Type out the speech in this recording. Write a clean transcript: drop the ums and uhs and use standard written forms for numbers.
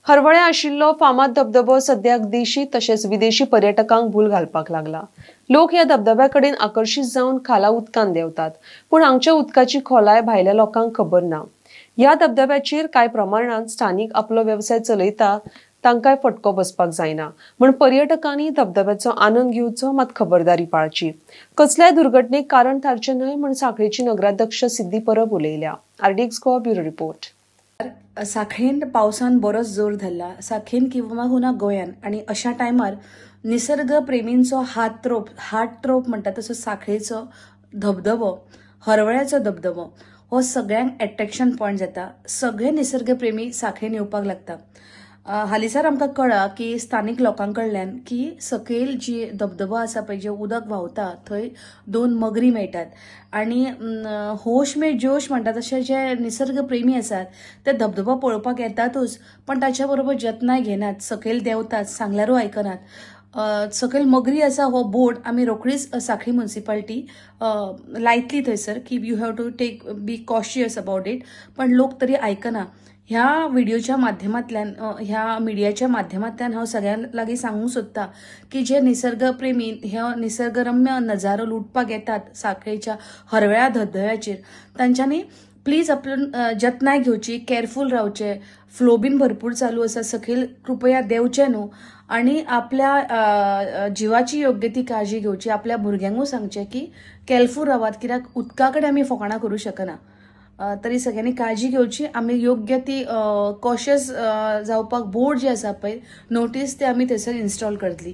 हरवळे आशिल्लो फामाद धबधबो सद्याक देशी तशेंच विदेशी पर्यटकांक भूल घालपाक लागला। लोक ह्या धबधब्या कडेन आकर्षित जावन खाला उदकांत देंवतात, पूण हांगच्या उदकाची खोलाय भायल्या लोकांक खबर ना। ह्या धबधब्याचेर कांय प्रमाणात स्थानिक आपलो व्यवसाय चलयता, तांकांय फटको बसपाक जायना, म्हण पर्यटकांनी धबधब्याचो आनंद घेवचो, मात खबरदारी पाळची। कसल्याय दुर्घटनेक कारण थारचे न्हय म्हण सांखळेची नगराध्यक्ष सिद्धी परब उलयल्या। RDX Goa bureau report. साखळेन पावसान बरोच जोर धरला। साखळेन किंवा गोंयान आणि अशा टायमार निसर्ग प्रेमींचो हार्ट रोप म्हणटा तसो साखळेचो धबधबो, हरवळ्याचो धबधबो हो सगळ्यांक अट्रॅक्शन पॉइंट जाता। सगळे निसर्ग प्रेमी साखळेन येवपाक लागता। हालीसर आमकां कळ्ळा की स्थानिक लोकांकडल्यान की सकयल जी धबधबो आसा पळय, जे उदक व्हांवता थंय 2 मगरी मेळटात आणि होश में जोश म्हणटा तशें जे निसर्ग प्रेमी आसात ते धबधबो पळोवपाक येतातूच, पण ताच्या बरोबर जतनाय घेनात, सकयल देंवतात, सांगल्यारूय आयकनात। सकयल मगरी आसा हो बोर्ड आमी रोखडीच सांखळी म्युनिसिपालिटी लायतली थंयसर की you have to be cautious about it, पण लोक तरी आयकना। ह्या व्हिडिओच्या माध्यमांतल्यान ह्या मिडियाच्या माध्यमांतल्यान हांव सगळ्यां लागीं सांगूंक सोदता की जे निसर्गप्रेमी हे निसर्गरम्य नजारो लुटपाक येतात सांखळेच्या हरवळ्या धबधब्याचेर, तांच्यांनी प्लीज आपण जतनाय घेवची, केअरफूल रावचे। फ्लो बीन भरपूर चालू आसा, सकयल कृपया देंवचे न्हू आणि आपल्या जिवाची योग्य ती काळजी घेवची। आपल्या भुरग्यांकूय सांगचे की केअरफूल रावात, कित्याक उदका कडेन आमी फकाणां करूं शकना। तरी सगळ्यांनी काळजी घेवची। आमी योग्य ती कॉशियस जावपाक बोर्ड जे आसा पळय, नोटीस ते आमी थंयसर इन्स्टॉल करतली।